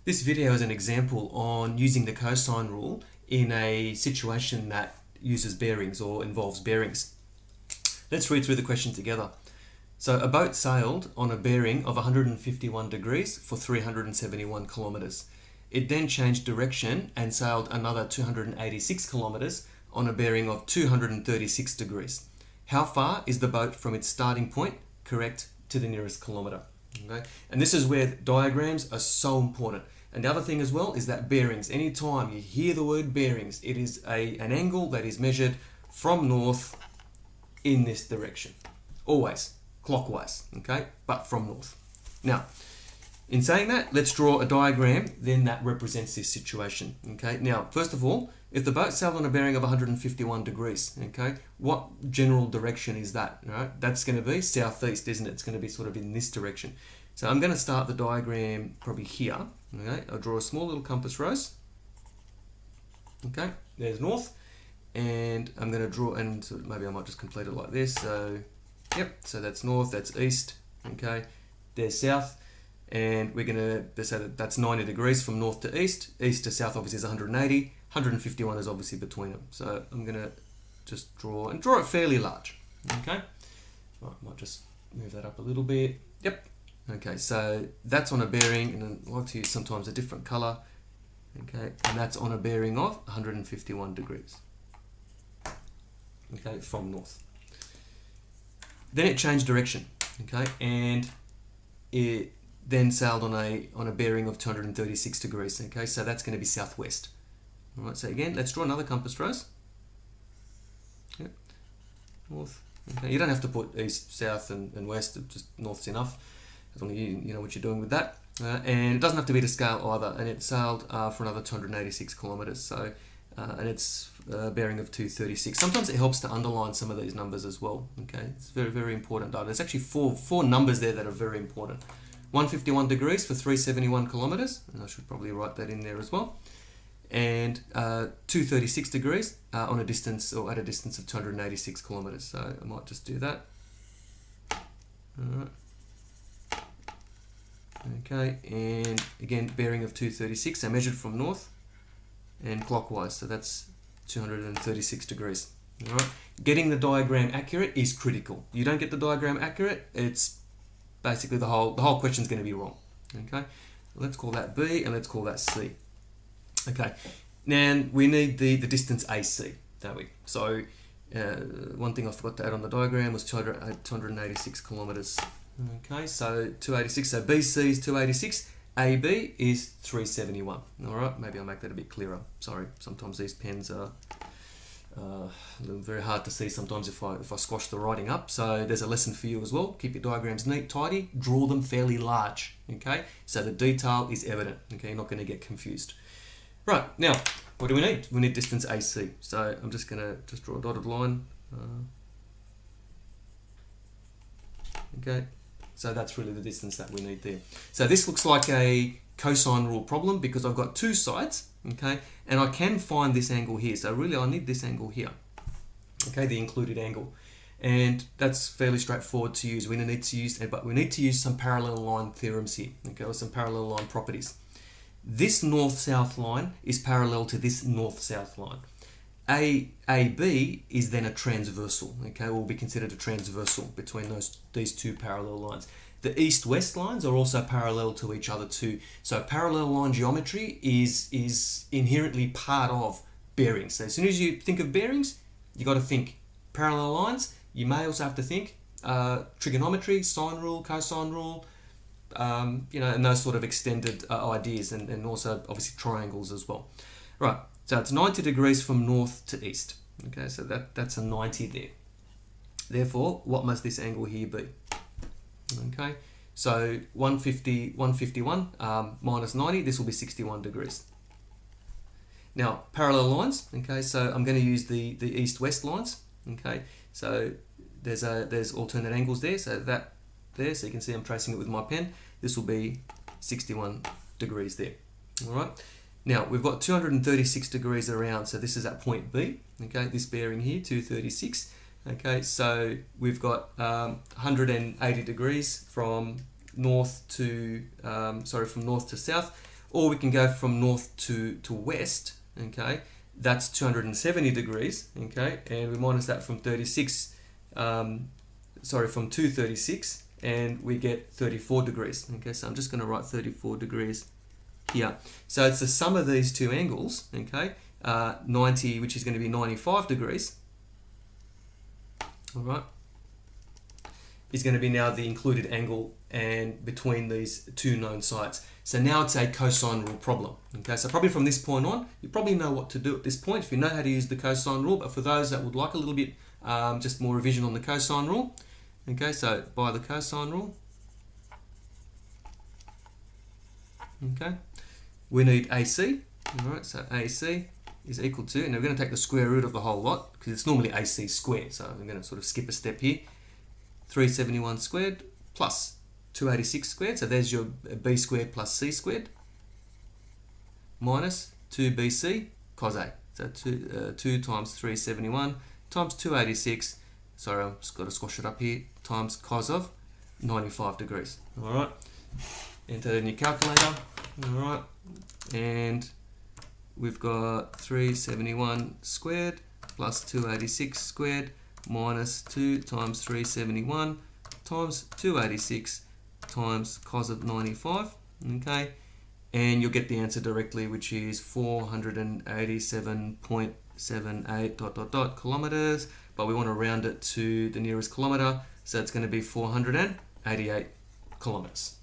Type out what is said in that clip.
This video is an example on using the cosine rule in a situation that uses bearings or involves bearings. Let's read through the question together. So a boat sailed on a bearing of 151 degrees for 371 kilometers. It then changed direction and sailed another 286 kilometers on a bearing of 236 degrees. How far is the boat from its starting point correct to the nearest kilometer? Okay? And this is where diagrams are so important. And the other thing as well is that bearings, anytime you hear the word bearings, it is an angle that is measured from north in this direction. Always clockwise, okay, but from north. Now, in saying that, let's draw a diagram then that represents this situation, okay? Now, first of all, if the boat sailed on a bearing of 151 degrees, okay, what general direction is that, right? That's going to be southeast, isn't it? It's going to be sort of in this direction. So I'm going to start the diagram probably here, okay? I'll draw a small little compass rose, okay? There's north, and I'm going to draw, and so maybe I might just complete it like this, so, yep, so that's north, that's east, okay? There's south. And we're going to say that that's 90 degrees from north to east. East to south obviously is 180. 151 is obviously between them. So I'm going to just draw it fairly large. Okay. Right, might just move that up a little bit. Yep. Okay, so that's on a bearing, and I like to use sometimes a different color. Okay, and that's on a bearing of 151 degrees. Okay, from north. Then it changed direction. Okay, and it then sailed on a bearing of 236 degrees. Okay, so that's going to be southwest. All right, so again, let's draw another compass rose. Yep. North. Okay, you don't have to put east, south, and west. Just north's enough, as long as you know what you're doing with that. And it doesn't have to be to scale either. And it sailed for another 286 kilometers. So, and it's a bearing of 236. Sometimes it helps to underline some of these numbers as well. Okay, it's very, very important data. There's actually four numbers there that are very important. 151 degrees for 371 kilometers, and I should probably write that in there as well. And 236 degrees on a distance, or at a distance of 286 kilometers. So I might just do that. All right. Okay, and again, bearing of 236, so measured from north and clockwise. So that's 236 degrees. All right. Getting the diagram accurate is critical. You don't get the diagram accurate, it's basically the whole question is going to be wrong. Okay, let's call that B and let's call that C. Okay, now we need the distance AC, don't we? So one thing I forgot to add on the diagram was 286 kilometers. Okay, so 286, so BC is 286, AB is 371. All right, maybe I'll make that a bit clearer. Sorry, sometimes these pens are very hard to see sometimes if I squash the writing up. So there's a lesson for you as well. Keep your diagrams neat, tidy, draw them fairly large, okay? So the detail is evident, okay? You're not going to get confused. Right, now, what do we need? We need distance AC. So I'm just going to draw a dotted line. Okay, so that's really the distance that we need there. So this looks like a cosine rule problem because I've got two sides, okay, and I can find this angle here. So really I need this angle here, okay, the included angle, and that's fairly straightforward to use. We need to use some parallel line theorems here, okay, or some parallel line properties. This north-south line is parallel to this north-south line. AB is then a transversal, okay, will be considered a transversal between these two parallel lines. The east-west lines are also parallel to each other too. So parallel line geometry is inherently part of bearings. So as soon as you think of bearings, you got to think parallel lines. You may also have to think trigonometry, sine rule, cosine rule, you know, and those sort of extended ideas, and also obviously triangles as well. Right, so it's 90 degrees from north to east. Okay, so that's a 90 there. Therefore, what must this angle here be? Okay, so 151 minus 90, this will be 61 degrees. Now, parallel lines, okay, so I'm going to use the east-west lines, okay, so there's alternate angles there, so that there, so you can see I'm tracing it with my pen. This will be 61 degrees there, all right. Now, we've got 236 degrees around, so this is at point B, okay, this bearing here, 236. Okay, so we've got 180 degrees from north to south. or we can go from north to west, okay? That's 270 degrees, okay? And we minus that from 36, from 236, and we get 34 degrees, okay? So I'm just going to write 34 degrees here. So it's the sum of these two angles, okay? 90, which is going to be 95 degrees, all right, is going to be now the included angle and between these two known sides. So now it's a cosine rule problem. Okay, so probably from this point on, you probably know what to do at this point if you know how to use the cosine rule. But for those that would like a little bit just more revision on the cosine rule, okay, so by the cosine rule, okay, we need AC. All right, so AC is equal to, and we're going to take the square root of the whole lot because it's normally AC squared. So I'm going to sort of skip a step here. 371 squared plus 286 squared, so there's your b squared plus c squared, minus 2bc cos A. So 2 times 371 times 286, sorry, I've just got to squash it up here, times cos of 95 degrees. All right, enter that in your calculator. All right, and we've got 371 squared plus 286 squared minus 2 times 371 times 286 times cos of 95, okay, and you'll get the answer directly, which is 487.78 kilometers, but we want to round it to the nearest kilometer, so it's going to be 488 kilometers.